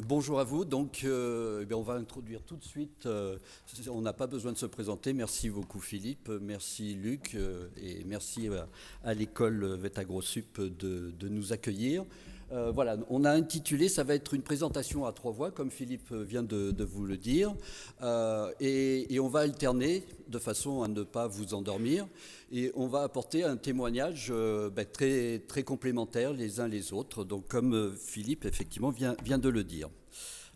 Bonjour à vous. Donc, on va introduire tout de suite. On n'a pas besoin de se présenter. Merci beaucoup Philippe, merci Luc et merci à l'école VET-AgroSup de nous accueillir. Voilà, on a intitulé, ça va être une présentation à 3 voix, comme Philippe vient de vous le dire, et on va alterner de façon à ne pas vous endormir, et on va apporter un témoignage très, très complémentaire les uns les autres, donc comme Philippe effectivement vient de le dire.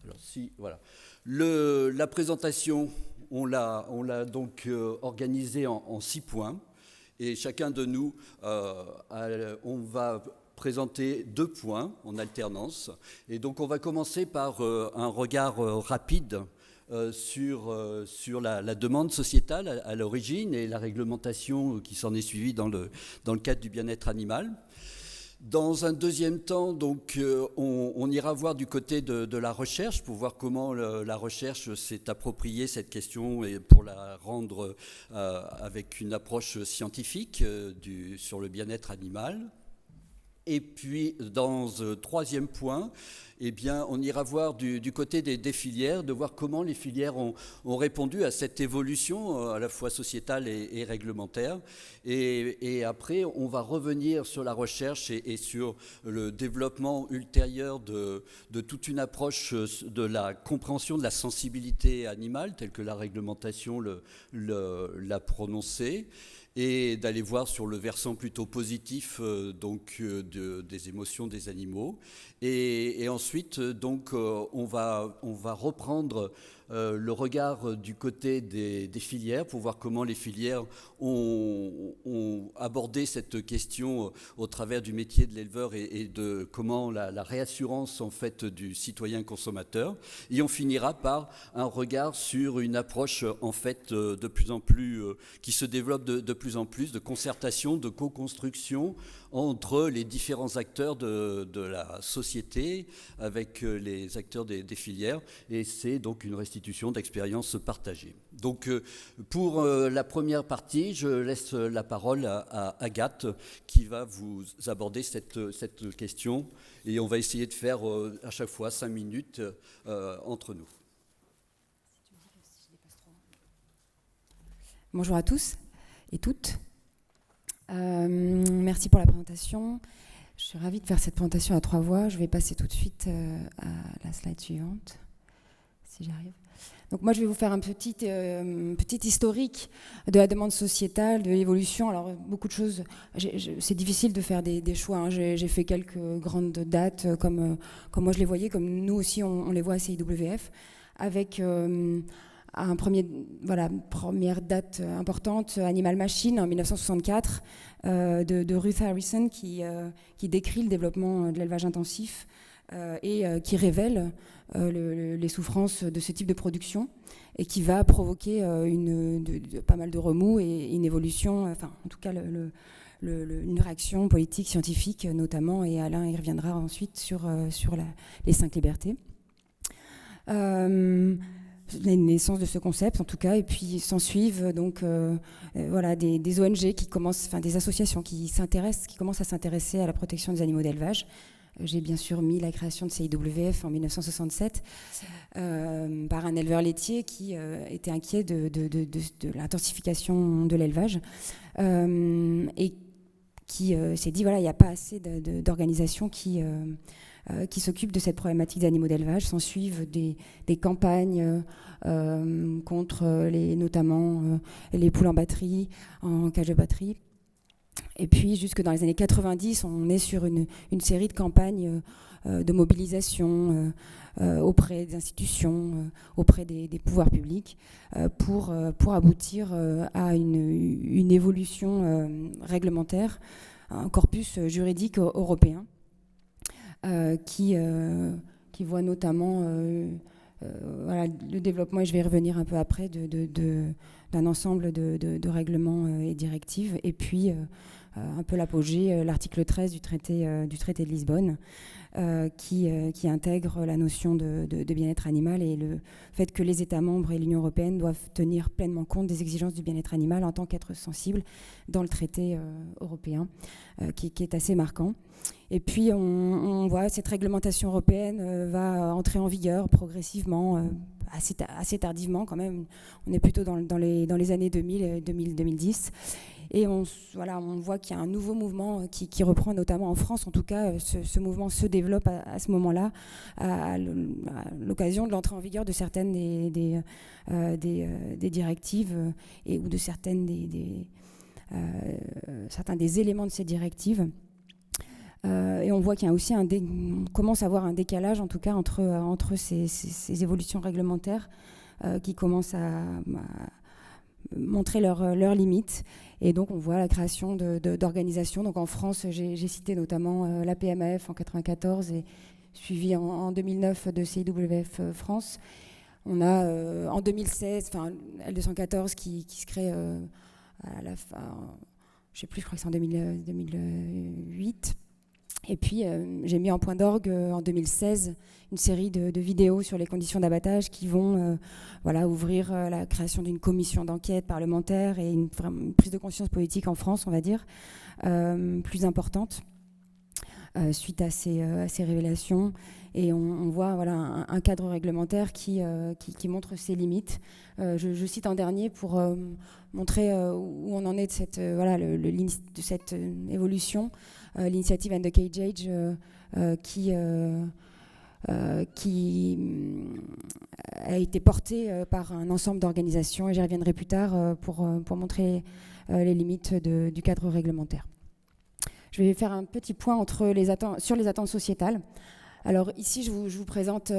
Alors voilà. La présentation, on l'a donc organisée en 6 points, et chacun de nous, on va présenter 2 points en alternance. Et donc on va commencer par un regard rapide sur la demande sociétale à l'origine et la réglementation qui s'en est suivie dans le cadre du bien-être animal. Dans un deuxième temps, donc, on ira voir du côté de la recherche pour voir comment la recherche s'est appropriée cette question et pour la rendre avec une approche scientifique sur le bien-être animal. Et puis, dans un troisième point, eh bien, on ira voir du côté des filières, de voir comment les filières ont répondu à cette évolution à la fois sociétale et réglementaire. Et après, on va revenir sur la recherche et sur le développement ultérieur de toute une approche de la compréhension de la sensibilité animale, telle que la réglementation l'a prononcée, et d'aller voir sur le versant plutôt positif des émotions des animaux. Et ensuite, donc, on va reprendre le regard du côté des filières pour voir comment les filières ont abordé cette question au travers du métier de l'éleveur et de comment la réassurance en fait du citoyen consommateur. Et on finira par un regard sur une approche en fait de plus en plus qui se développe de plus en plus de concertation, de co-construction entre les différents acteurs de la société avec les acteurs des filières, et c'est donc une restitution d'expériences partagées. Donc pour la première partie, je laisse la parole à Agathe qui va vous aborder cette question, et on va essayer de faire à chaque fois 5 minutes entre nous. Bonjour à tous et toutes. Merci pour la présentation. Je suis ravie de faire cette présentation à 3 voix. Je vais passer tout de suite à la slide suivante, si j'arrive. Donc moi, je vais vous faire un petit historique de la demande sociétale, de l'évolution. Alors, beaucoup de choses, c'est difficile de faire des choix. Hein. J'ai fait quelques grandes dates, comme moi je les voyais, comme nous aussi, on les voit à CIWF, avec première date importante, Animal Machine, en 1964, de Ruth Harrison, qui décrit le développement de l'élevage intensif et qui révèle les souffrances de ce type de production et qui va provoquer pas mal de remous et une évolution, enfin en tout cas une réaction politique, scientifique notamment, et Alain y reviendra ensuite sur les 5 libertés. La naissance de ce concept en tout cas, et puis s'en suivent donc des ONG qui commencent, enfin des associations qui commencent à s'intéresser à la protection des animaux d'élevage. J'ai bien sûr mis la création de CIWF en 1967 par un éleveur laitier qui était inquiet de l'intensification de l'élevage et qui s'est dit, voilà, il n'y a pas assez d'organisations qui s'occupent de cette problématique des animaux d'élevage. S'en suivent des campagnes contre notamment les poules en batterie, en cage de batterie. Et puis, jusque dans les années 90, on est sur une série de campagnes de mobilisation auprès des institutions, auprès des pouvoirs publics, pour aboutir à une évolution réglementaire, un corpus juridique européen qui voit notamment le développement, et je vais y revenir un peu après, d'un ensemble de règlements et directives, et puis un peu l'apogée, l'article 13 du traité de Lisbonne, qui intègre la notion de bien-être animal et le fait que les États membres et l'Union européenne doivent tenir pleinement compte des exigences du bien-être animal en tant qu'être sensible dans le traité européen, qui est assez marquant. Et puis on voit cette réglementation européenne va entrer en vigueur progressivement, assez tardivement quand même. On est plutôt dans les années 2010. Et on voit qu'il y a un nouveau mouvement qui reprend, notamment en France. En tout cas, ce mouvement se développe à ce moment-là, à l'occasion de l'entrée en vigueur de certaines des directives ou de certains des éléments de ces directives. Et on voit qu'il y a aussi on commence à avoir un décalage, en tout cas, entre ces évolutions réglementaires qui commencent à montrer leurs limites. Et donc, on voit la création d'organisations. Donc, en France, j'ai cité notamment la PMAF en 1994 et suivi en 2009 de CIWF France. On a en 2016, L214 qui se crée à la fin, je ne sais plus, je crois que c'est en 2008. Et puis, j'ai mis en point d'orgue en 2016 une série de vidéos sur les conditions d'abattage qui vont ouvrir la création d'une commission d'enquête parlementaire et une prise de conscience politique en France, on va dire, plus importante suite à ces révélations. Et on voit un cadre réglementaire qui montre ses limites. Je cite en dernier pour montrer où on en est de cette évolution. L'initiative End the Cage Age qui a été portée par un ensemble d'organisations, et j'y reviendrai plus tard pour montrer les limites du cadre réglementaire. Je vais faire un petit point sur les attentes sociétales. Alors ici, je vous présente,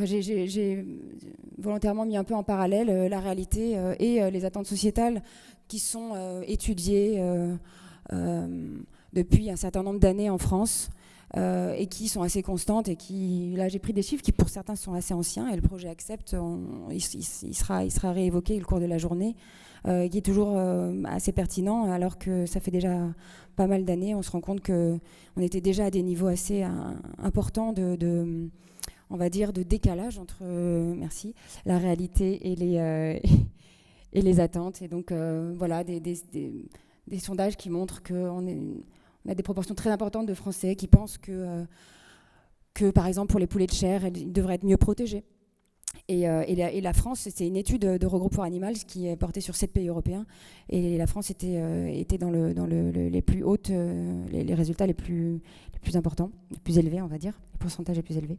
j'ai volontairement mis un peu en parallèle la réalité et les attentes sociétales qui sont étudiées depuis un certain nombre d'années en France et qui sont assez constantes et là j'ai pris des chiffres qui pour certains sont assez anciens, et le projet Accept, il sera réévoqué au cours de la journée, qui est toujours assez pertinent alors que ça fait déjà pas mal d'années. On se rend compte qu'on était déjà à des niveaux assez importants on va dire, de décalage entre la réalité et les attentes. Et donc voilà, des sondages qui montrent qu'on a des proportions très importantes de Français qui pensent que par exemple, pour les poulets de chair, ils devraient être mieux protégés. Et la France, c'est une étude de Regroupement Animal qui est portée sur 7 pays européens. Et la France était dans les plus hautes, les résultats les plus importants, les plus élevés, on va dire, les pourcentages les plus élevés.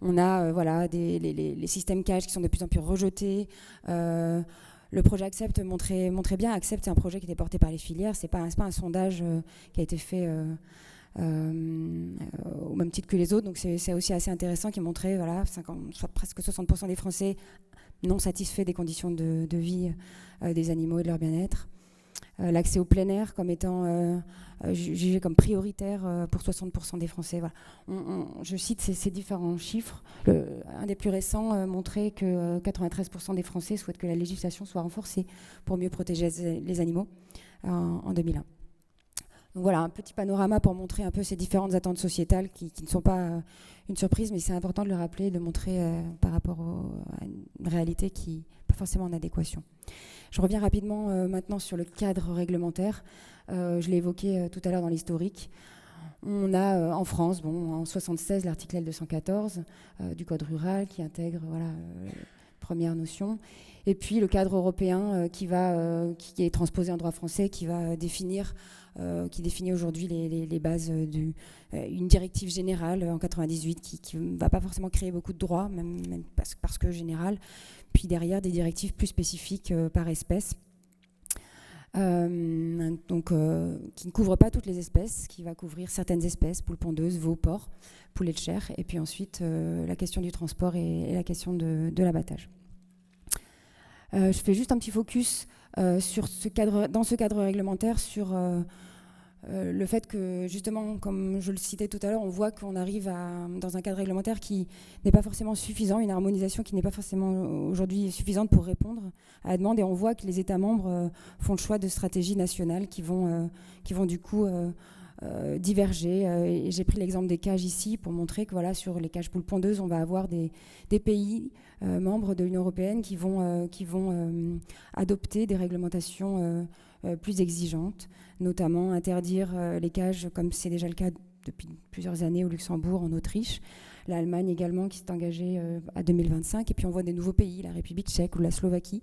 On a les systèmes cage qui sont de plus en plus rejetés. Le projet Accept montrait bien. Accept, c'est un projet qui était porté par les filières. C'est pas un sondage qui a été fait au même titre que les autres. Donc c'est aussi assez intéressant, qui montrait presque 60% des Français non satisfaits des conditions de vie des animaux et de leur bien-être. L'accès au plein air comme étant jugé comme prioritaire pour 60% des Français. Voilà. Je cite ces différents chiffres. Un des plus récents montrait que 93% des Français souhaitent que la législation soit renforcée pour mieux protéger les animaux en 2001. Donc voilà, un petit panorama pour montrer un peu ces différentes attentes sociétales qui ne sont pas une surprise, mais c'est important de le rappeler, de montrer par rapport à une réalité qui n'est pas forcément en adéquation. Je reviens rapidement maintenant sur le cadre réglementaire. Je l'ai évoqué tout à l'heure dans l'historique. On a en France, en 1976, l'article L214 du Code rural qui intègre première notion. Et puis le cadre européen qui est transposé en droit français, qui définit aujourd'hui les bases d'une directive générale en 98 qui ne va pas forcément créer beaucoup de droits, même parce que générale. Puis derrière, des directives plus spécifiques par espèce. Qui ne couvre pas toutes les espèces, qui va couvrir certaines espèces, poules pondeuses, veaux, porcs, poulets de chair, et puis ensuite la question du transport et la question de l'abattage. Je fais juste un petit focus dans ce cadre réglementaire sur le fait que, justement, comme je le citais tout à l'heure, on voit qu'on arrive dans un cadre réglementaire qui n'est pas forcément suffisant, une harmonisation qui n'est pas forcément aujourd'hui suffisante pour répondre à la demande, et on voit que les États membres font le choix de stratégies nationales qui vont du coup diverger. Et j'ai pris l'exemple des cages ici pour montrer que sur les cages poules pondeuses, on va avoir des pays membres de l'Union européenne qui vont adopter des réglementations plus exigeantes, notamment interdire les cages, comme c'est déjà le cas depuis plusieurs années au Luxembourg, en Autriche. L'Allemagne également qui s'est engagée à 2025. Et puis on voit des nouveaux pays, la République tchèque ou la Slovaquie,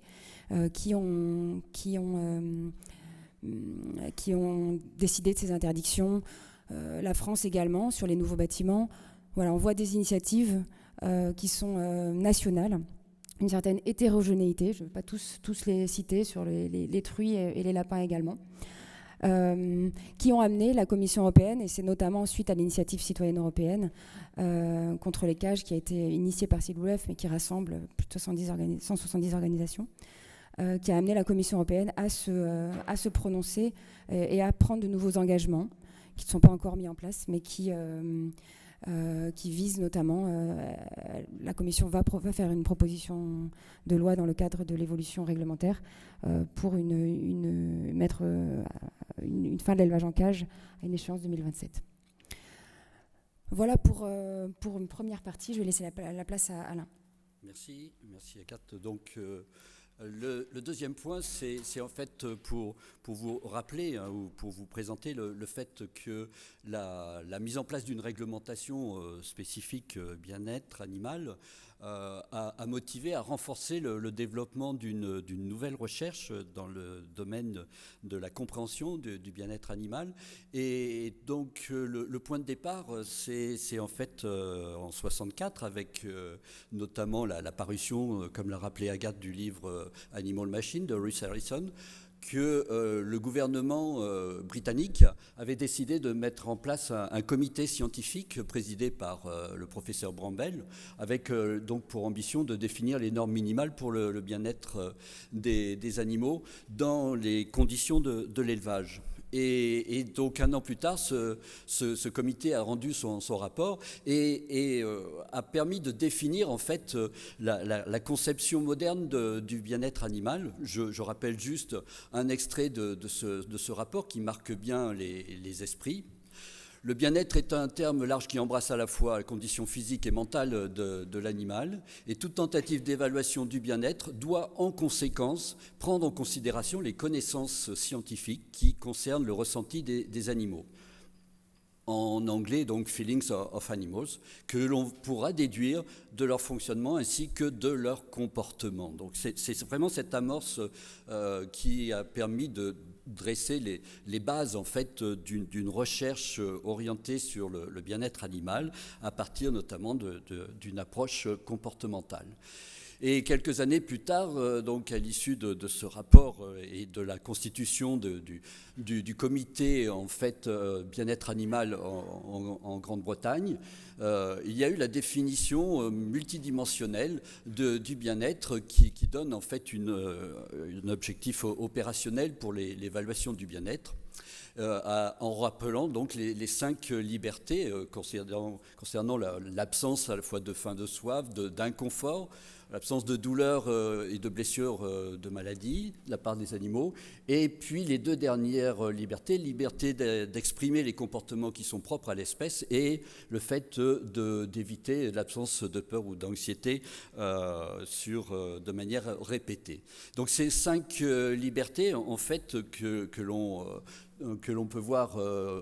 qui ont décidé de ces interdictions. La France également, sur les nouveaux bâtiments. Voilà, on voit des initiatives qui sont nationales, une certaine hétérogénéité, je ne vais pas tous les citer, sur les truies et les lapins également, qui ont amené la Commission européenne, et c'est notamment suite à l'initiative citoyenne européenne contre les cages, qui a été initiée par Siglouef, mais qui rassemble plus de 170 organisations, qui a amené la Commission européenne à se prononcer et à prendre de nouveaux engagements, qui ne sont pas encore mis en place, mais qui visent notamment, la Commission va faire une proposition de loi dans le cadre de l'évolution réglementaire pour mettre une fin de l'élevage en cage à une échéance 2027. Voilà pour une première partie. Je vais laisser la place à Alain. Merci Agathe. Donc, le deuxième point, c'est en fait pour vous rappeler ou pour vous présenter le fait que la mise en place d'une réglementation spécifique bien-être animal a motivé, a renforcé le développement d'une nouvelle recherche dans le domaine de la compréhension du bien-être animal. Et donc le point de départ, c'est en fait en 64 avec notamment la parution, comme l'a rappelé Agathe, du livre Animal Machine de Ruth Harrison, que le gouvernement britannique avait décidé de mettre en place un comité scientifique présidé par le professeur Brambell, avec donc pour ambition de définir les normes minimales pour le bien-être des animaux dans les conditions de l'élevage. Et donc un an plus tard, ce comité a rendu son rapport et a permis de définir en fait la conception moderne du bien-être animal. Je rappelle juste un extrait de ce rapport qui marque bien les esprits. Le bien-être est un terme large qui embrasse à la fois la condition physique et mentale de l'animal, et toute tentative d'évaluation du bien-être doit en conséquence prendre en considération les connaissances scientifiques qui concernent le ressenti des animaux. En anglais, donc, feelings of animals, que l'on pourra déduire de leur fonctionnement ainsi que de leur comportement. Donc c'est vraiment cette amorce qui a permis de dresser les bases en fait d'une recherche orientée sur le bien-être animal à partir notamment d'une approche comportementale. Et quelques années plus tard, donc à l'issue de ce rapport et de la constitution du comité en fait bien-être animal en Grande-Bretagne, il y a eu la définition multidimensionnelle du bien-être qui donne en fait un objectif opérationnel pour l'évaluation du bien-être. En rappelant donc les 5 libertés concernant l'absence à la fois de faim, de soif, d'inconfort, l'absence de douleur et de blessures de maladie de la part des animaux, et puis les 2 dernières liberté d'exprimer les comportements qui sont propres à l'espèce et le fait d'éviter l'absence de peur ou d'anxiété de manière répétée. Donc ces 5 libertés, en fait, que l'on peut voir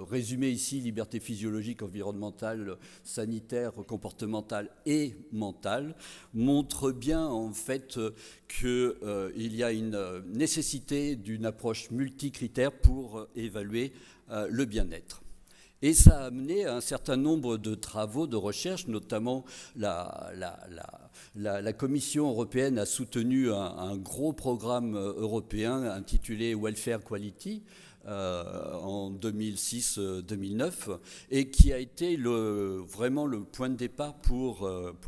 résumées ici, liberté physiologique, environnementale, sanitaire, comportementale et mentale, montrent bien en fait qu'il y a une nécessité d'une approche multicritère pour évaluer le bien-être. Et ça a amené à un certain nombre de travaux de recherche, notamment la Commission européenne a soutenu un gros programme européen intitulé Welfare Quality, en 2006-2009 et qui a été vraiment le point de départ pour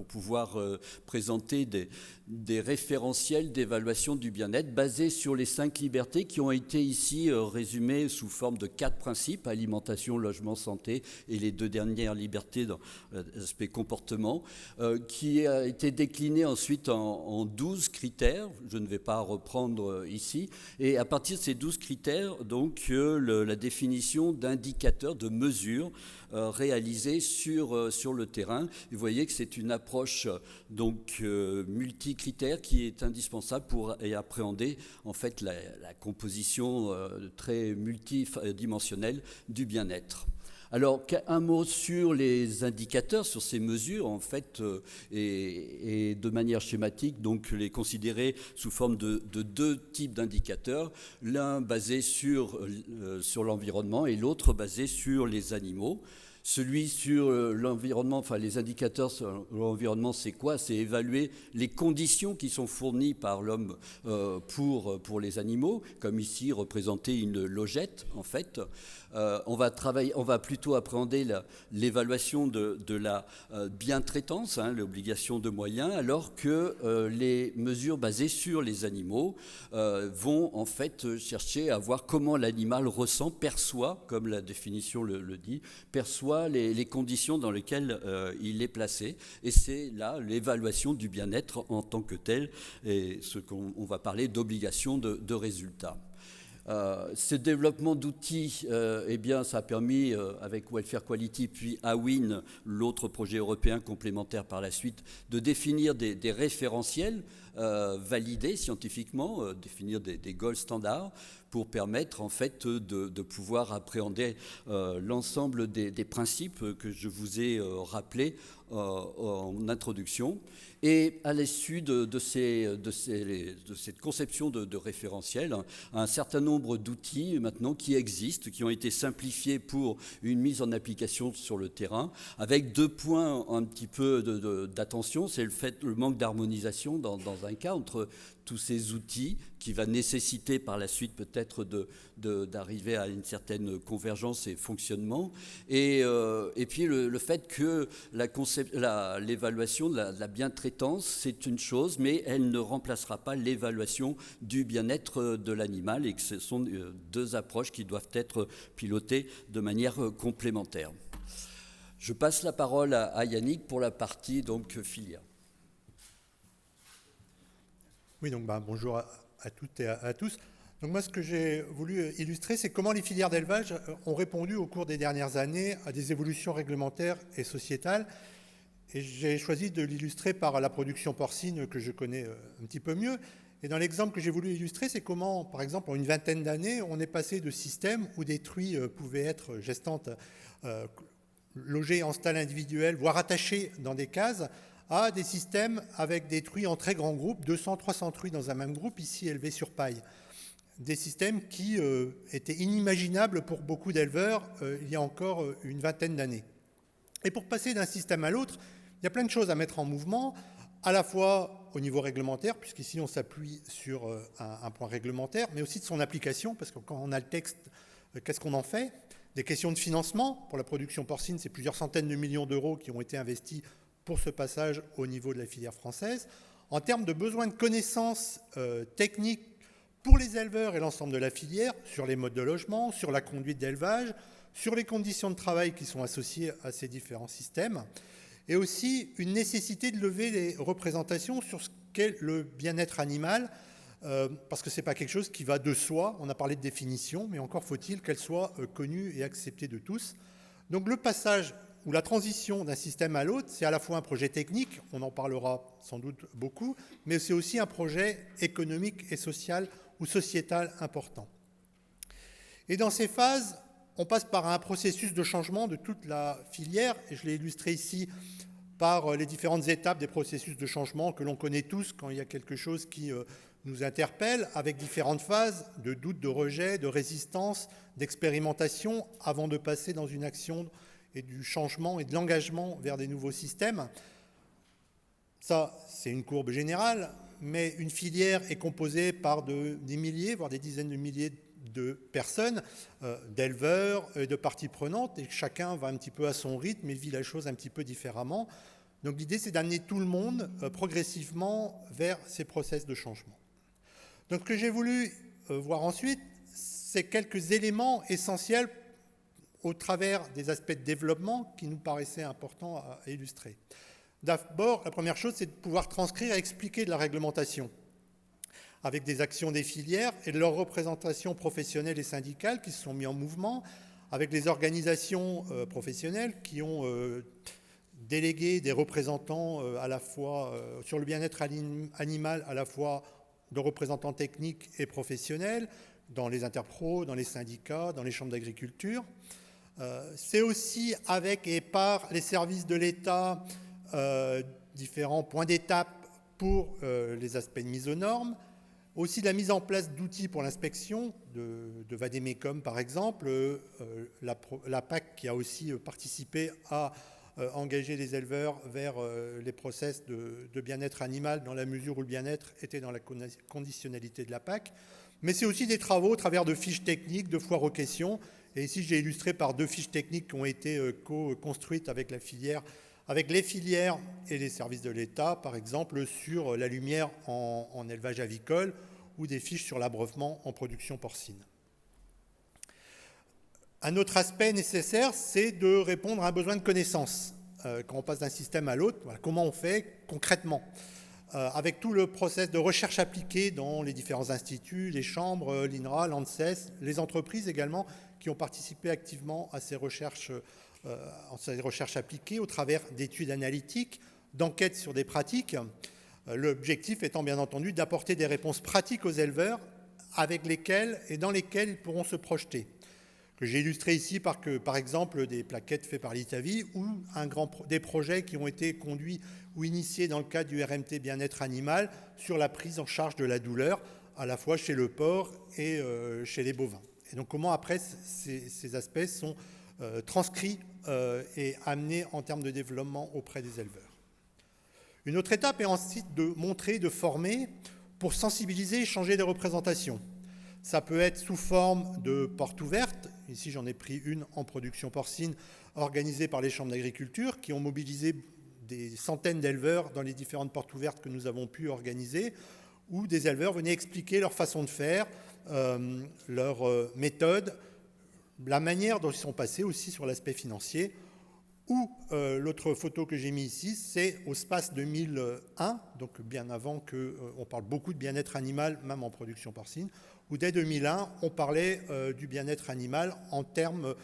pouvoir présenter des référentiels d'évaluation du bien-être basés sur les 5 libertés qui ont été ici résumées sous forme de 4 principes, alimentation, logement, santé, et les 2 dernières libertés dans l'aspect comportement, qui a été décliné ensuite en 12 critères, je ne vais pas reprendre ici, et à partir de ces 12 critères, donc, la définition d'indicateurs, de mesures réalisées sur le terrain. Vous voyez que c'est une approche donc multicritère qui est indispensable pour appréhender en fait la composition très multidimensionnelle du bien-être. Alors, un mot sur les indicateurs, sur ces mesures, en fait, et de manière schématique, donc les considérer sous forme de deux types d'indicateurs, l'un basé sur l'environnement et l'autre basé sur les animaux. Celui sur l'environnement, enfin les indicateurs sur l'environnement, c'est quoi? C'est évaluer les conditions qui sont fournies par l'homme pour les animaux, comme ici représenter une logette en fait. On va plutôt appréhender l'évaluation de la bientraitance, l'obligation de moyens, alors que les mesures basées sur les animaux vont en fait chercher à voir comment l'animal ressent, perçoit, comme la définition le dit, perçoit les conditions dans lesquelles il est placé. Et c'est là l'évaluation du bien-être en tant que tel, et ce qu'on va parler d'obligation de résultats. Ce développement d'outils, eh bien, ça a permis, avec Welfare Quality, puis AWIN, l'autre projet européen complémentaire par la suite, de définir des référentiels validés scientifiquement, définir des gold standards, pour permettre en fait de pouvoir appréhender l'ensemble des principes que je vous ai rappelés en introduction. Et à l'issue de cette conception de référentiel, un certain nombre d'outils maintenant qui existent, qui ont été simplifiés pour une mise en application sur le terrain, avec 2 points un petit peu d'attention. C'est le manque d'harmonisation dans un cas entre tous ces outils qui va nécessiter par la suite peut-être d'arriver à une certaine convergence et fonctionnement. Et puis le fait que l'évaluation de la bientraitance, c'est une chose, mais elle ne remplacera pas l'évaluation du bien-être de l'animal et que ce sont 2 approches qui doivent être pilotées de manière complémentaire. Je passe la parole à Yannick pour la partie donc filière. Oui, donc bonjour à toutes et à tous. Donc moi, ce que j'ai voulu illustrer, c'est comment les filières d'élevage ont répondu au cours des dernières années à des évolutions réglementaires et sociétales. Et j'ai choisi de l'illustrer par la production porcine que je connais un petit peu mieux. Et dans l'exemple que j'ai voulu illustrer, c'est comment, par exemple, en une vingtaine d'années, on est passé de systèmes où des truies pouvaient être gestantes, logées en stalles individuelles, voire attachées dans des cases, à des systèmes avec des truies en très grands groupes, 200-300 truies dans un même groupe, ici élevées sur paille. Des systèmes qui étaient inimaginables pour beaucoup d'éleveurs il y a encore une vingtaine d'années. Et pour passer d'un système à l'autre, il y a plein de choses à mettre en mouvement, à la fois au niveau réglementaire, puisqu'ici on s'appuie sur un point réglementaire, mais aussi de son application, parce que quand on a le texte, qu'est-ce qu'on en fait? Des questions de financement. Pour la production porcine, c'est plusieurs centaines de millions d'euros qui ont été investis pour ce passage au niveau de la filière française. En termes de besoin de connaissances techniques pour les éleveurs et l'ensemble de la filière, sur les modes de logement, sur la conduite d'élevage, sur les conditions de travail qui sont associées à ces différents systèmes, et aussi une nécessité de lever les représentations sur ce qu'est le bien-être animal, parce que ce n'est pas quelque chose qui va de soi. On a parlé de définition, mais encore faut-il qu'elle soit connue et acceptée de tous. Donc le passage ou la transition d'un système à l'autre, c'est à la fois un projet technique, on en parlera sans doute beaucoup, mais c'est aussi un projet économique et social ou sociétal important. Et dans ces phases, on passe par un processus de changement de toute la filière, et je l'ai illustré ici par les différentes étapes des processus de changement que l'on connaît tous quand il y a quelque chose qui nous interpelle, avec différentes phases de doute, de rejet, de résistance, d'expérimentation, avant de passer dans une action et du changement et de l'engagement vers des nouveaux systèmes. Ça, c'est une courbe générale, mais une filière est composée par des milliers, voire des dizaines de milliers de personnes, d'éleveurs et de parties prenantes, et chacun va un petit peu à son rythme et vit la chose un petit peu différemment. Donc l'idée, c'est d'amener tout le monde progressivement vers ces process de changement. Donc ce que j'ai voulu voir ensuite, c'est quelques éléments essentiels au travers des aspects de développement qui nous paraissaient importants à illustrer. D'abord, la première chose, c'est de pouvoir transcrire et expliquer de la réglementation avec des actions des filières et de leurs représentations professionnelles et syndicales qui se sont mis en mouvement, avec les organisations professionnelles qui ont délégué des représentants à la fois sur le bien-être animal, à la fois de représentants techniques et professionnels, dans les interpros, dans les syndicats, dans les chambres d'agriculture. C'est aussi avec et par les services de l'État différents points d'étape pour les aspects de mise aux normes, aussi la mise en place d'outils pour l'inspection, de Vademecum par exemple, la PAC qui a aussi participé à engager les éleveurs vers les process de bien-être animal dans la mesure où le bien-être était dans la conditionnalité de la PAC. Mais c'est aussi des travaux au travers de fiches techniques, de foires aux questions. Et ici, j'ai illustré par 2 fiches techniques qui ont été co-construites avec la filière, avec les filières et les services de l'État, par exemple sur la lumière en élevage avicole ou des fiches sur l'abreuvement en production porcine. Un autre aspect nécessaire, c'est de répondre à un besoin de connaissance. Quand on passe d'un système à l'autre, voilà, comment on fait concrètement avec tout le process de recherche appliquée dans les différents instituts, les chambres, l'INRA, l'ANSES, les entreprises également, qui ont participé activement à ces recherches appliquées au travers d'études analytiques, d'enquêtes sur des pratiques. L'objectif étant bien entendu d'apporter des réponses pratiques aux éleveurs avec lesquelles et dans lesquelles ils pourront se projeter. Que j'ai illustré ici par exemple des plaquettes faites par l'ITAVI ou des projets qui ont été conduits ou initiés dans le cadre du RMT bien-être animal sur la prise en charge de la douleur, à la fois chez le porc et chez les bovins. Et donc comment après ces aspects sont transcrits et amenés en termes de développement auprès des éleveurs. Une autre étape est ensuite de montrer, de former pour sensibiliser et changer les représentations. Ça peut être sous forme de portes ouvertes. Ici, j'en ai pris une en production porcine organisée par les chambres d'agriculture qui ont mobilisé des centaines d'éleveurs dans les différentes portes ouvertes que nous avons pu organiser, où des éleveurs venaient expliquer leur façon de faire, leur méthode, la manière dont ils sont passés aussi sur l'aspect financier. Ou l'autre photo que j'ai mis ici, c'est au SPACE 2001, donc bien avant qu'on parle beaucoup de bien-être animal, même en production porcine, où dès 2001, on parlait du bien-être animal en termes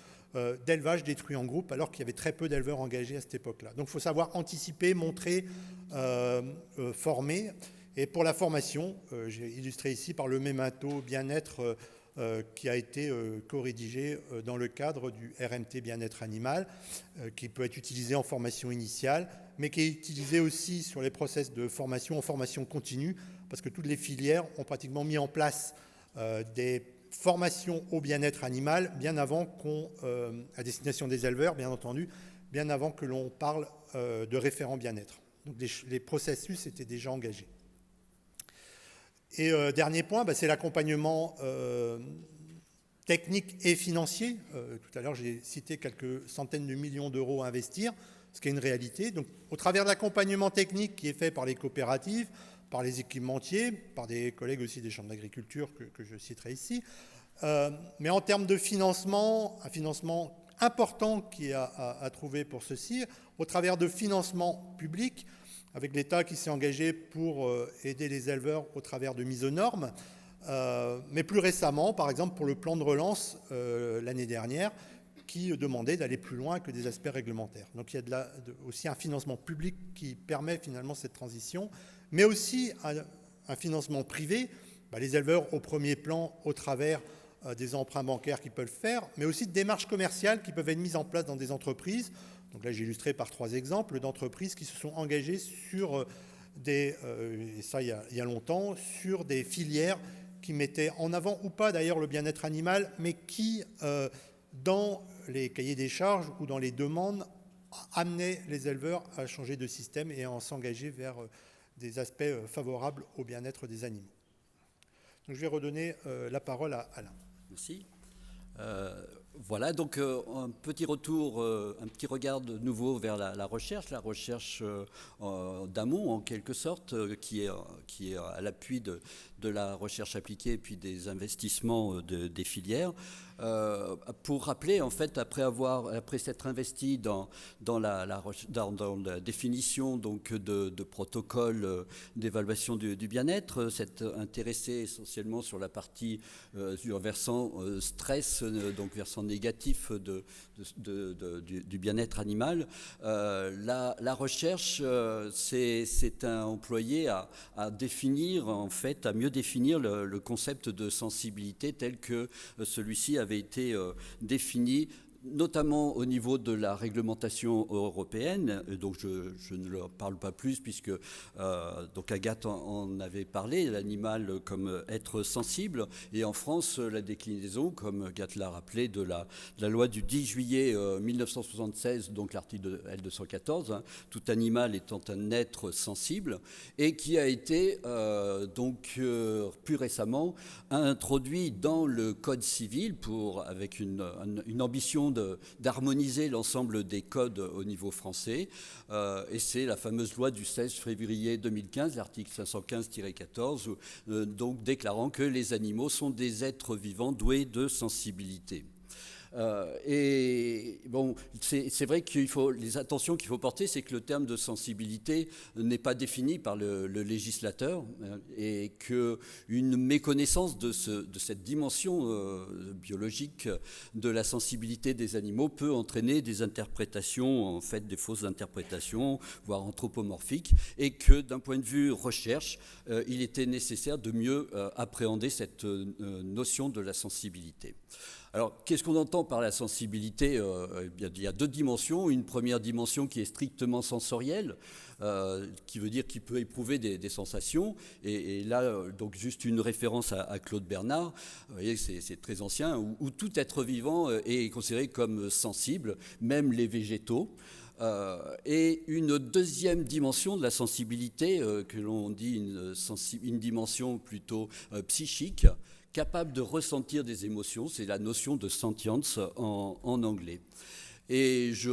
d'élevage détruit en groupe, alors qu'il y avait très peu d'éleveurs engagés à cette époque-là. Donc il faut savoir anticiper, montrer, former. Et pour la formation, j'ai illustré ici par le mémento bien-être qui a été co-rédigé dans le cadre du RMT bien-être animal, qui peut être utilisé en formation initiale, mais qui est utilisé aussi sur les process de formation en formation continue, parce que toutes les filières ont pratiquement mis en place des formations au bien-être animal, bien avant à destination des éleveurs, bien entendu, bien avant que l'on parle de référent bien-être. Donc les processus étaient déjà engagés. Et dernier point, c'est l'accompagnement technique et financier. Tout à l'heure, j'ai cité quelques centaines de millions d'euros à investir, ce qui est une réalité. Donc, au travers de l'accompagnement technique qui est fait par les coopératives, par les équipementiers, par des collègues aussi des chambres d'agriculture que je citerai ici. Mais en termes de financement, un financement important qui est à trouver pour ceci, au travers de financement public, avec l'État qui s'est engagé pour aider les éleveurs au travers de mise aux normes. Mais plus récemment, par exemple, pour le plan de relance l'année dernière, qui demandait d'aller plus loin que des aspects réglementaires. Donc il y a aussi un financement public qui permet finalement cette transition, mais aussi un financement privé, les éleveurs au premier plan au travers des emprunts bancaires qu'ils peuvent faire, mais aussi de démarches commerciales qui peuvent être mises en place dans des entreprises. Donc là, j'ai illustré par 3 exemples d'entreprises qui se sont engagées sur et ça il y a longtemps, sur des filières qui mettaient en avant ou pas d'ailleurs le bien-être animal, mais qui, dans les cahiers des charges ou dans les demandes, amenaient les éleveurs à changer de système et à s'engager vers des aspects favorables au bien-être des animaux. Donc je vais redonner la parole à Alain. Merci. Voilà, donc un petit retour, un petit regard de nouveau vers la recherche d'amont en quelque sorte, qui est à l'appui de la recherche appliquée et puis des investissements des filières. Pour rappeler, en fait, après s'être investi dans la définition donc, de protocoles d'évaluation du bien-être, s'être intéressé essentiellement sur la partie sur versant stress, donc versant négatif du bien-être animal. La recherche s'est employée à définir, en fait, à mieux définir le concept de sensibilité tel que celui-ci avait été défini notamment au niveau de la réglementation européenne, donc je ne leur parle pas plus puisque donc Agathe en avait parlé, l'animal comme être sensible, et en France la déclinaison, comme Agathe l'a rappelé, de la loi du 10 juillet 1976, donc l'article L214, hein, tout animal étant un être sensible, et qui a été plus récemment introduit dans le Code civil avec une ambition d'harmoniser l'ensemble des codes au niveau français. Et c'est la fameuse loi du 16 février 2015, l'article 515-14, donc déclarant que les animaux sont des êtres vivants doués de sensibilité. Et bon, c'est vrai les attentions qu'il faut porter, c'est que le terme de sensibilité n'est pas défini par le législateur, et qu'une méconnaissance de cette dimension biologique de la sensibilité des animaux peut entraîner des interprétations, en fait des fausses interprétations, voire anthropomorphiques, et que d'un point de vue recherche, il était nécessaire de mieux appréhender cette notion de la sensibilité. Alors, qu'est-ce qu'on entend par la sensibilité ? Il y a deux dimensions. Une première dimension qui est strictement sensorielle, qui veut dire qu'il peut éprouver des sensations. Et là, donc juste une référence à Claude Bernard. Vous voyez, c'est très ancien, où tout être vivant est considéré comme sensible, même les végétaux. Et une deuxième dimension de la sensibilité, que l'on dit une dimension plutôt psychique, capable de ressentir des émotions, c'est la notion de sentience en anglais. Et je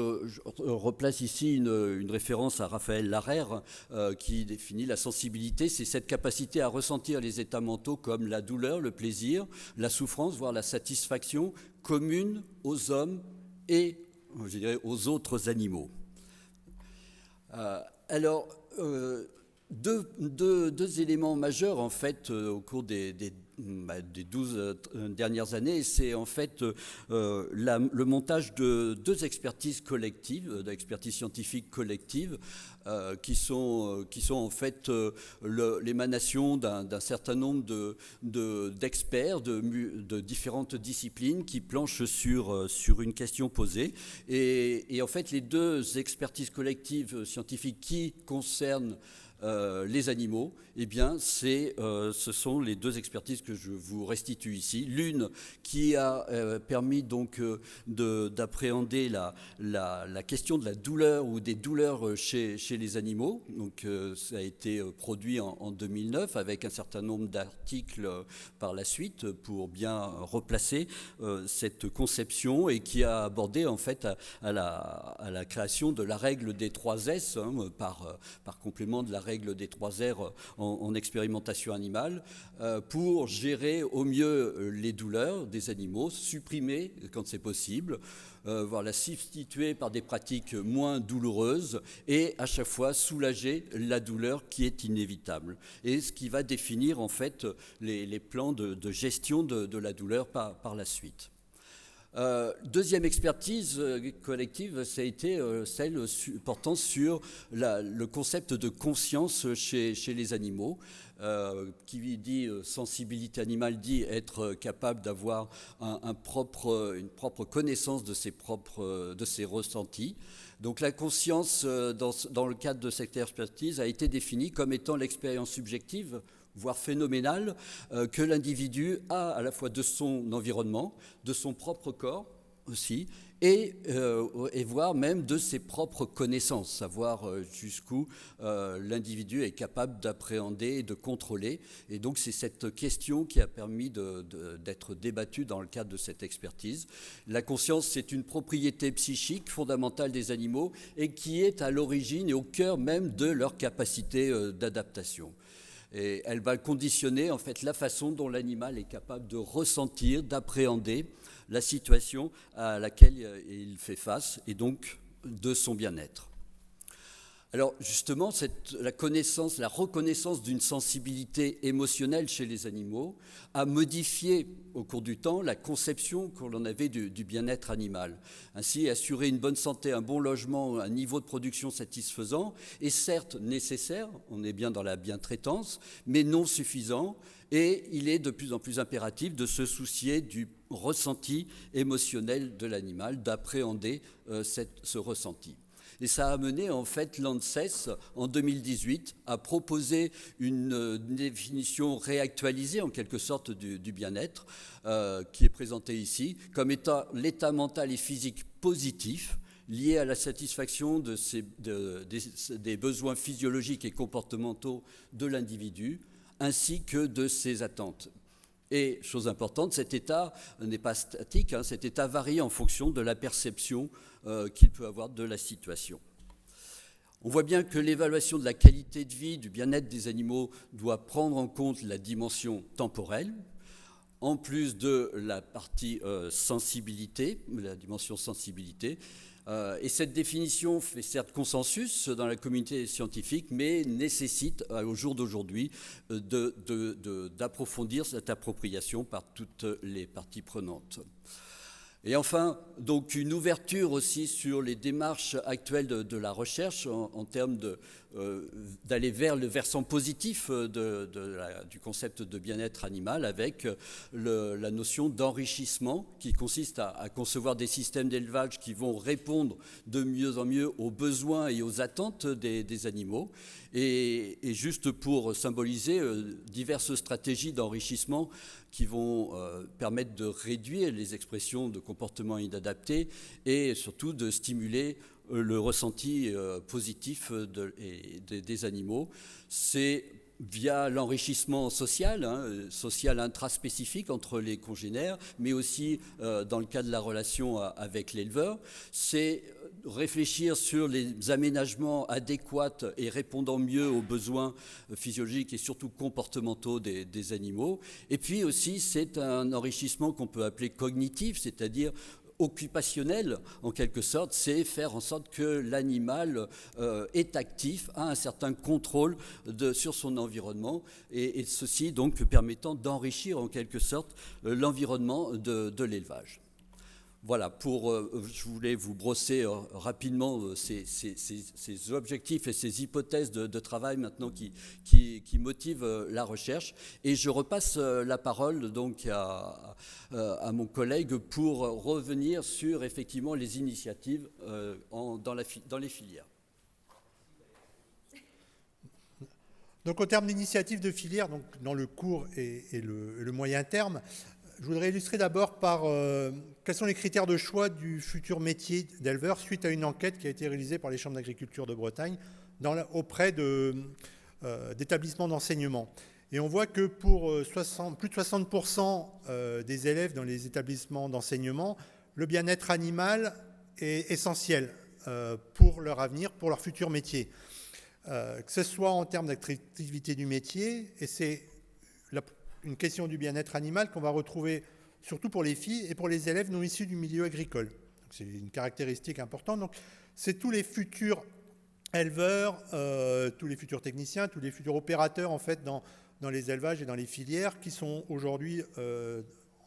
replace ici une référence à Raphaël Larère qui définit la sensibilité, c'est cette capacité à ressentir les états mentaux comme la douleur, le plaisir, la souffrance, voire la satisfaction commune aux hommes et, je dirais, aux autres animaux. Deux éléments majeurs en fait au cours des 12 dernières années, c'est en fait le montage de deux expertises collectives, d'expertises scientifiques collectives, qui sont en fait l'émanation d'un certain nombre d'experts de différentes disciplines qui planchent sur une question posée. Et en fait, les deux expertises collectives scientifiques qui concernent les animaux, eh bien, ce sont les deux expertises que je vous restitue ici. L'une qui a permis donc d'appréhender la question de la douleur ou des douleurs chez les animaux. Donc, ça a été produit en 2009 avec un certain nombre d'articles par la suite pour bien replacer cette conception, et qui a abordé en fait à la création de la règle des 3 S, hein, par complément de la règle des 3 R en expérimentation animale, pour gérer au mieux les douleurs des animaux, supprimer quand c'est possible, voire la substituer par des pratiques moins douloureuses, et à chaque fois soulager la douleur qui est inévitable. Et ce qui va définir en fait les plans de gestion de la douleur par la suite. Deuxième expertise collective, ça a été celle portant sur le concept de conscience chez les animaux. Qui dit sensibilité animale dit être capable d'avoir une propre connaissance de ses ressentis. Donc la conscience, dans le cadre de cette expertise, a été définie comme étant l'expérience subjective, voire phénoménale, que l'individu a à la fois de son environnement, de son propre corps aussi, et voire même de ses propres connaissances, savoir jusqu'où l'individu est capable d'appréhender et de contrôler. Et donc c'est cette question qui a permis d'être débattue dans le cadre de cette expertise. La conscience, c'est une propriété psychique fondamentale des animaux et qui est à l'origine et au cœur même de leur capacité d'adaptation. Et elle va conditionner en fait la façon dont l'animal est capable de ressentir, d'appréhender la situation à laquelle il fait face, et donc de son bien-être. Alors justement, la reconnaissance d'une sensibilité émotionnelle chez les animaux a modifié au cours du temps la conception qu'on en avait du bien-être animal. Ainsi, assurer une bonne santé, un bon logement, un niveau de production satisfaisant est certes nécessaire, on est bien dans la bientraitance, mais non suffisant, et il est de plus en plus impératif de se soucier ressenti émotionnel de l'animal, d'appréhender ce ressenti. Et ça a amené en fait l'ANSES en 2018 à proposer une définition réactualisée en quelque sorte du bien-être qui est présentée ici comme étant l'état mental et physique positif lié à la satisfaction des besoins physiologiques et comportementaux de l'individu ainsi que de ses attentes. Et, chose importante, cet état n'est pas statique, cet état varie en fonction de la perception qu'il peut avoir de la situation. On voit bien que l'évaluation de la qualité de vie, du bien-être des animaux doit prendre en compte la dimension temporelle, en plus de la partie sensibilité, la dimension sensibilité. Et cette définition fait certes consensus dans la communauté scientifique, mais nécessite au jour d'aujourd'hui d'approfondir cette appropriation par toutes les parties prenantes. Et enfin, donc une ouverture aussi sur les démarches actuelles de la recherche en termes d'aller vers le versant positif du concept de bien-être animal avec la notion d'enrichissement qui consiste à concevoir des systèmes d'élevage qui vont répondre de mieux en mieux aux besoins et aux attentes des animaux. Et juste pour symboliser diverses stratégies d'enrichissement qui vont permettre de réduire les expressions de comportements inadaptés et surtout de stimuler le ressenti positif des animaux. C'est via l'enrichissement social, social intraspécifique entre les congénères, mais aussi dans le cas de la relation avec l'éleveur. C'est réfléchir sur les aménagements adéquats et répondant mieux aux besoins physiologiques et surtout comportementaux des animaux. Et puis aussi, c'est un enrichissement qu'on peut appeler cognitif, c'est-à-dire occupationnel, en quelque sorte, c'est faire en sorte que l'animal est actif, a un certain contrôle sur son environnement, et ceci donc permettant d'enrichir en quelque sorte l'environnement de l'élevage. Voilà, je voulais vous brosser rapidement ces objectifs et ces hypothèses de travail maintenant qui motivent la recherche. Et je repasse la parole donc à mon collègue pour revenir sur effectivement les initiatives dans les filières. Donc au terme d'initiatives de filières, donc dans le court et le moyen terme, je voudrais illustrer d'abord par quels sont les critères de choix du futur métier d'éleveur suite à une enquête qui a été réalisée par les chambres d'agriculture de Bretagne auprès d'établissements d'enseignement. Et on voit que pour plus de 60% des élèves dans les établissements d'enseignement, le bien-être animal est essentiel pour leur avenir, pour leur futur métier. Que ce soit en termes d'attractivité du métier, et c'est une question du bien-être animal qu'on va retrouver surtout pour les filles et pour les élèves non issus du milieu agricole. Donc, c'est une caractéristique importante. Donc, c'est tous les futurs éleveurs, tous les futurs techniciens, tous les futurs opérateurs en fait dans les élevages et dans les filières qui sont aujourd'hui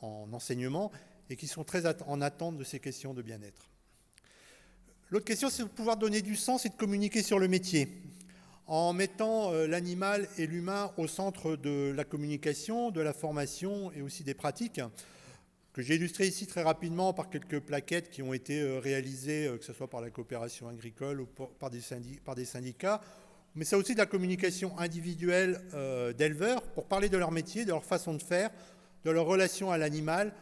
en enseignement et qui sont très en attente de ces questions de bien-être. L'autre question, c'est de pouvoir donner du sens et de communiquer sur le métier en mettant l'animal et l'humain au centre de la communication, de la formation et aussi des pratiques, que j'ai illustrées ici très rapidement par quelques plaquettes qui ont été réalisées, que ce soit par la coopération agricole ou par des syndicats, mais c'est aussi de la communication individuelle d'éleveurs pour parler de leur métier, de leur façon de faire, de leur relation à l'animal,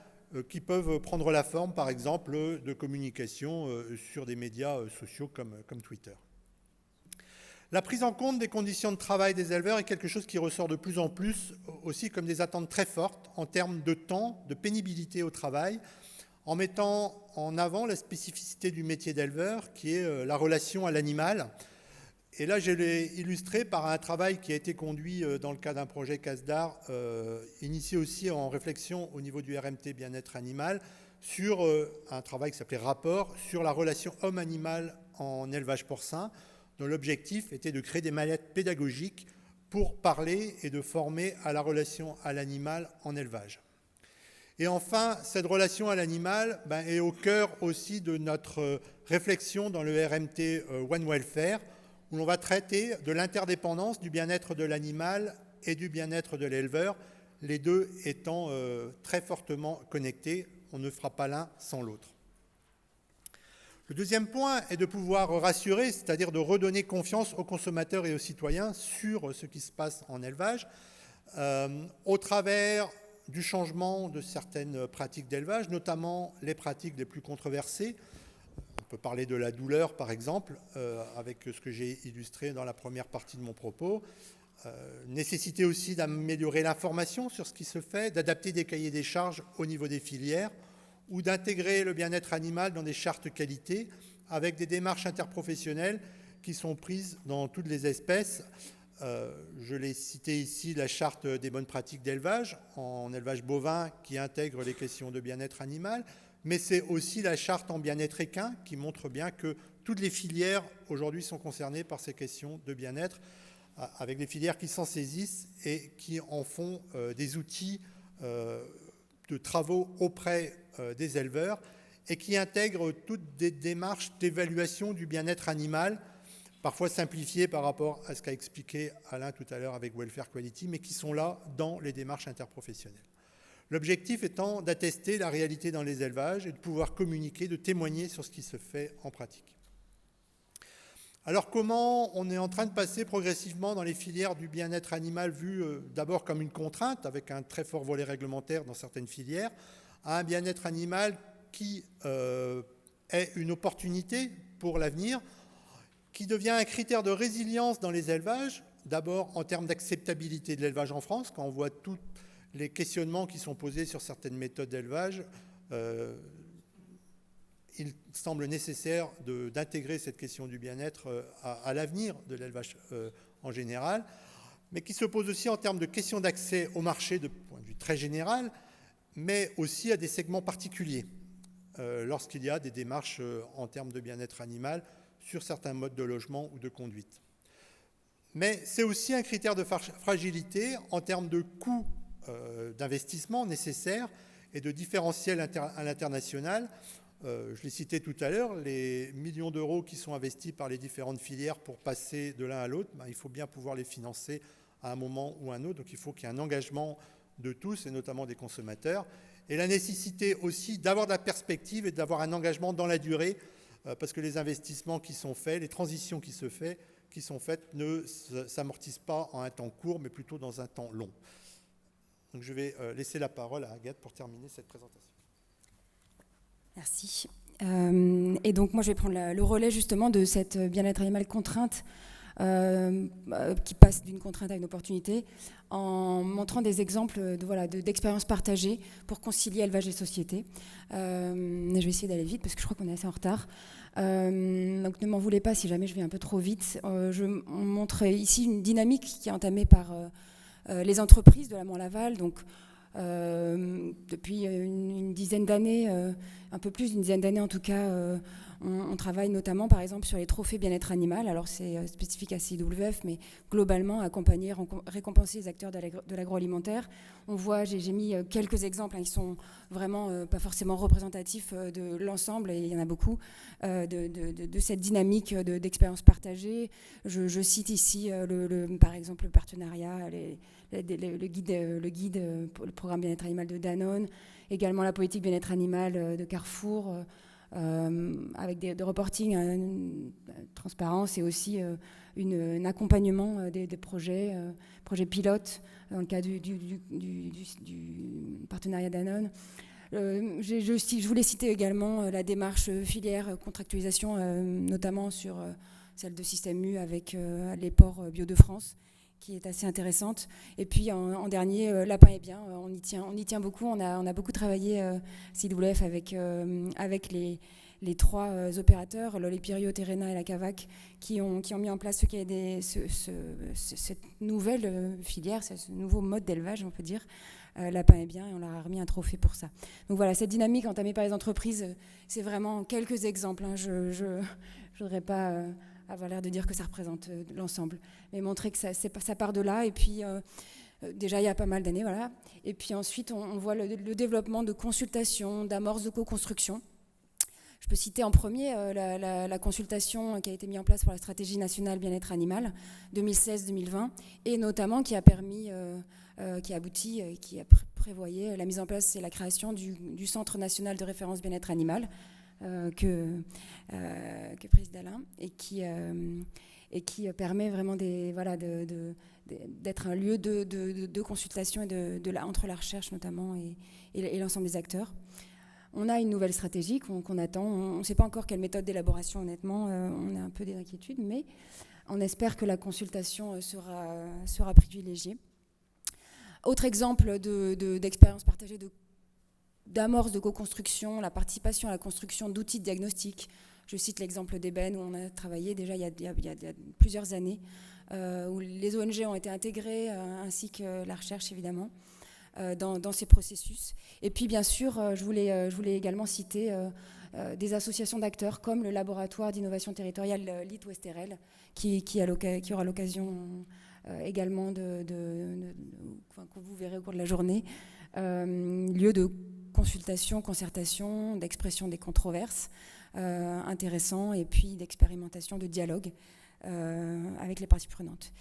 qui peuvent prendre la forme, par exemple, de communication sur des médias sociaux comme Twitter. La prise en compte des conditions de travail des éleveurs est quelque chose qui ressort de plus en plus aussi comme des attentes très fortes en termes de temps, de pénibilité au travail, en mettant en avant la spécificité du métier d'éleveur qui est la relation à l'animal. Et là, je l'ai illustré par un travail qui a été conduit dans le cadre d'un projet CASDAR, initié aussi en réflexion au niveau du RMT bien-être animal, sur un travail qui s'appelait Rapport sur la relation homme-animal en élevage porcin, dont l'objectif était de créer des manettes pédagogiques pour parler et de former à la relation à l'animal en élevage. Et enfin, cette relation à l'animal est au cœur aussi de notre réflexion dans le RMT One Welfare, où l'on va traiter de l'interdépendance du bien-être de l'animal et du bien-être de l'éleveur, les deux étant très fortement connectés on ne fera pas l'un sans l'autre. Le deuxième point est de pouvoir rassurer, c'est-à-dire de redonner confiance aux consommateurs et aux citoyens sur ce qui se passe en élevage, au travers du changement de certaines pratiques d'élevage, notamment les pratiques les plus controversées. On peut parler de la douleur, par exemple, avec ce que j'ai illustré dans la première partie de mon propos. Nécessité aussi d'améliorer l'information sur ce qui se fait, d'adapter des cahiers des charges au niveau des filières, ou d'intégrer le bien-être animal dans des chartes qualité avec des démarches interprofessionnelles qui sont prises dans toutes les espèces. Je l'ai cité ici, la charte des bonnes pratiques d'élevage en élevage bovin qui intègre les questions de bien-être animal, mais c'est aussi la charte en bien-être équin qui montre bien que toutes les filières aujourd'hui sont concernées par ces questions de bien-être, avec des filières qui s'en saisissent et qui en font des outils de travaux auprès des éleveurs et qui intègrent toutes des démarches d'évaluation du bien-être animal, parfois simplifiées par rapport à ce qu'a expliqué Alain tout à l'heure avec Welfare Quality, mais qui sont là dans les démarches interprofessionnelles. L'objectif étant d'attester la réalité dans les élevages et de pouvoir communiquer, de témoigner sur ce qui se fait en pratique. Alors comment on est en train de passer progressivement dans les filières du bien-être animal vu d'abord comme une contrainte avec un très fort volet réglementaire dans certaines filières, à un bien-être animal qui est une opportunité pour l'avenir, qui devient un critère de résilience dans les élevages, d'abord en termes d'acceptabilité de l'élevage en France, quand on voit tous les questionnements qui sont posés sur certaines méthodes d'élevage, il semble nécessaire d'intégrer cette question du bien-être à l'avenir de l'élevage en général, mais qui se pose aussi en termes de questions d'accès au marché de point de vue très général, mais aussi à des segments particuliers, lorsqu'il y a des démarches en termes de bien-être animal sur certains modes de logement ou de conduite. Mais c'est aussi un critère de fragilité en termes de coûts d'investissement nécessaires et de différentiel à l'international. Je l'ai cité tout à l'heure, les millions d'euros qui sont investis par les différentes filières pour passer de l'un à l'autre, il faut bien pouvoir les financer à un moment ou à un autre. Donc il faut qu'il y ait un engagement de tous, et notamment des consommateurs. Et la nécessité aussi d'avoir de la perspective et d'avoir un engagement dans la durée, parce que les investissements qui sont faits, les transitions qui sont faites ne s'amortissent pas en un temps court, mais plutôt dans un temps long. Donc je vais laisser la parole à Agathe pour terminer cette présentation. Merci. Et donc moi je vais prendre le relais justement de cette bien-être animal contrainte qui passe d'une contrainte à une opportunité en montrant des exemples d'expériences partagées pour concilier élevage et société. Je vais essayer d'aller vite parce que je crois qu'on est assez en retard. Donc ne m'en voulez pas si jamais je vais un peu trop vite. On montre ici une dynamique qui est entamée par les entreprises de l'amont-laval, donc depuis une dizaine d'années, un peu plus d'une dizaine d'années en tout cas, on travaille notamment par exemple sur les trophées bien-être animal. Alors c'est spécifique à CIWF, mais globalement accompagner, récompenser les acteurs de l'agroalimentaire. On voit, j'ai mis quelques exemples qui sont vraiment pas forcément représentatifs de l'ensemble, et il y en a beaucoup, de cette dynamique d'expérience partagée. Je cite ici par exemple le partenariat, le guide pour le programme bien-être animal de Danone, également la politique bien-être animal de Carrefour, avec des reporting, transparence, et aussi un accompagnement des projets pilotes dans le cadre du partenariat Danone. Je voulais citer également la démarche filière contractualisation, notamment sur celle de Système U avec les ports bio de France, qui est assez intéressante. Et puis en dernier, Lapin est bien, on y tient beaucoup. On a beaucoup travaillé CIWF avec les trois opérateurs, l'Olépirio, Terrena et la Cavac, qui ont mis en place cette nouvelle filière, ce nouveau mode d'élevage, on peut dire. Lapin est bien, et on leur a remis un trophée pour ça. Donc voilà, cette dynamique entamée par les entreprises, c'est vraiment quelques exemples. Je ne voudrais pas avoir l'air de dire que ça représente l'ensemble, mais montrer que ça part de là. Et puis déjà il y a pas mal d'années, voilà. Et puis ensuite on voit le développement de consultations, d'amorces de co-construction. Je peux citer en premier la consultation qui a été mise en place pour la stratégie nationale bien-être animal 2016-2020, et notamment qui a permis, qui a abouti, qui a prévoyait la mise en place et la création du Centre national de référence bien-être animal que préside Alain et qui permet vraiment d'être un lieu de consultation et entre la recherche notamment et l'ensemble des acteurs. On a une nouvelle stratégie qu'on attend. On ne sait pas encore quelle méthode d'élaboration, honnêtement. On a un peu des inquiétudes, mais on espère que la consultation sera privilégiée. Autre exemple d'expérience partagée, d'amorce de co-construction, la participation à la construction d'outils de diagnostic. Je cite l'exemple d'Eben où on a travaillé déjà il y a plusieurs années, où les ONG ont été intégrées, ainsi que la recherche évidemment, dans ces processus. Et puis bien sûr, je voulais également citer des associations d'acteurs comme le laboratoire d'innovation territoriale LIT Westerel, qui aura l'occasion également que vous verrez au cours de la journée, lieu de consultation, concertation, d'expression des controverses, intéressant, et puis d'expérimentation, de dialogue avec les parties prenantes.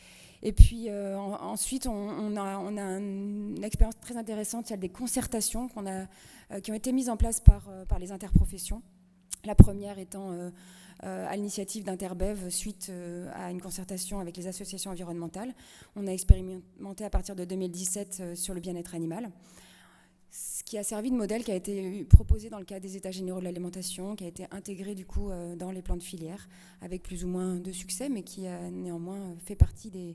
Et puis ensuite, on a une expérience très intéressante, celle des concertations qui ont été mises en place par les interprofessions. La première étant à l'initiative d'Interbev suite à une concertation avec les associations environnementales. On a expérimenté à partir de 2017 sur le bien-être animal, ce qui a servi de modèle qui a été proposé dans le cadre des États généraux de l'alimentation, qui a été intégré du coup dans les plans de filière, avec plus ou moins de succès, mais qui a néanmoins fait partie d'une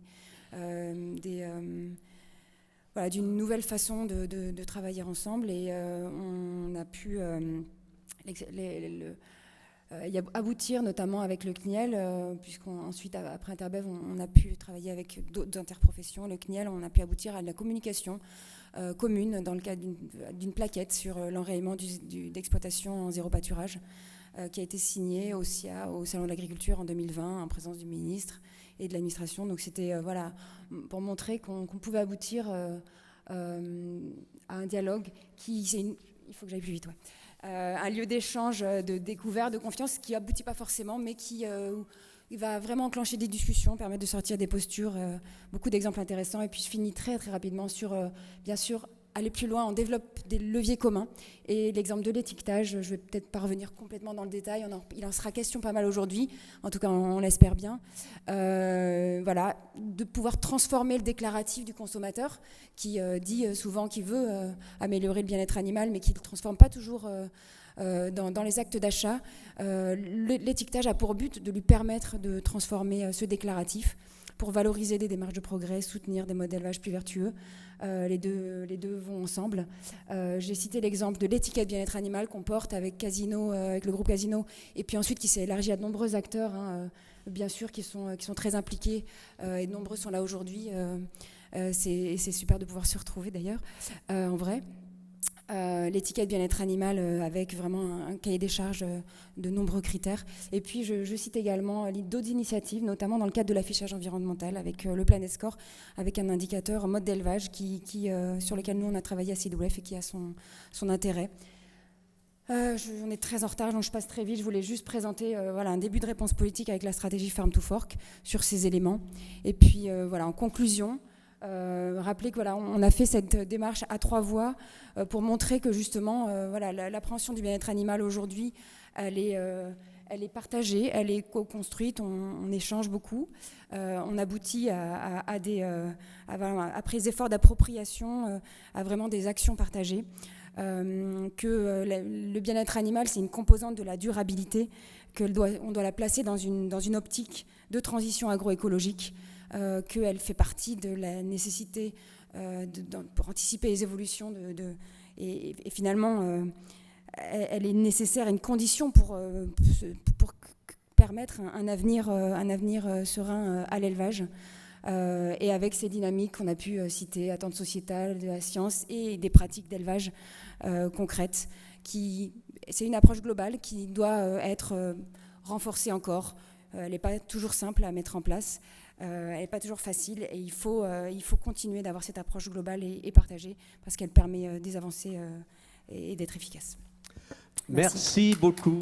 nouvelle façon de travailler ensemble. Et on a pu y aboutir notamment avec le CNIEL, puisqu'ensuite, après Interbev, on a pu travailler avec d'autres interprofessions. Le CNIEL, on a pu aboutir à de la communication commune dans le cadre d'une plaquette sur l'enrayement d'exploitation en zéro pâturage, qui a été signée au SIA, au Salon de l'Agriculture en 2020, en présence du ministre et de l'administration. Donc c'était pour montrer qu'on pouvait aboutir à un dialogue il faut que j'aille plus vite, ouais. Un lieu d'échange, de découverte, de confiance qui aboutit pas forcément, mais qui il va vraiment enclencher des discussions, permettre de sortir des postures, beaucoup d'exemples intéressants. Et puis je finis très très rapidement sur, bien sûr, aller plus loin. On développe des leviers communs. Et l'exemple de l'étiquetage, je ne vais peut-être pas revenir complètement dans le détail, il en sera question pas mal aujourd'hui, en tout cas on l'espère bien. De pouvoir transformer le déclaratif du consommateur qui dit souvent qu'il veut améliorer le bien-être animal, mais qui ne le transforme pas toujours dans les actes d'achat. L'étiquetage a pour but de lui permettre de transformer ce déclaratif pour valoriser des démarches de progrès, soutenir des modèles d'élevage plus vertueux. Les deux vont ensemble. J'ai cité l'exemple de l'étiquette bien-être animal qu'on porte avec Casino, avec le groupe Casino, et puis ensuite qui s'est élargi à de nombreux acteurs, bien sûr, qui sont très impliqués, et de nombreux sont là aujourd'hui. C'est super de pouvoir se retrouver d'ailleurs, en vrai. L'étiquette bien-être animal avec vraiment un cahier des charges de nombreux critères. Et puis je cite également d'autres initiatives, notamment dans le cadre de l'affichage environnemental avec le Planet Score, avec un indicateur en mode d'élevage sur lequel nous on a travaillé à CWF et qui a son intérêt. On est très en retard, donc je passe très vite. Je voulais juste présenter un début de réponse politique avec la stratégie Farm to Fork sur ces éléments. Et puis en conclusion, rappeler que on a fait cette démarche à 3 voies pour montrer que justement l'appréhension du bien-être animal aujourd'hui elle est partagée, elle est co-construite, on échange beaucoup, on aboutit après les efforts d'appropriation à vraiment des actions partagées, que le bien-être animal c'est une composante de la durabilité, on doit la placer dans une optique de transition agroécologique, qu'elle fait partie de la nécessité pour anticiper les évolutions et finalement elle est nécessaire, une condition pour permettre un avenir serein à l'élevage, et avec ces dynamiques qu'on a pu citer, attentes sociétales, de la science et des pratiques d'élevage concrètes. C'est une approche globale qui doit être renforcée encore. Elle n'est pas toujours simple à mettre en place. Elle n'est pas toujours facile et il faut continuer d'avoir cette approche globale et partagée parce qu'elle permet des avancées et d'être efficace. Merci beaucoup.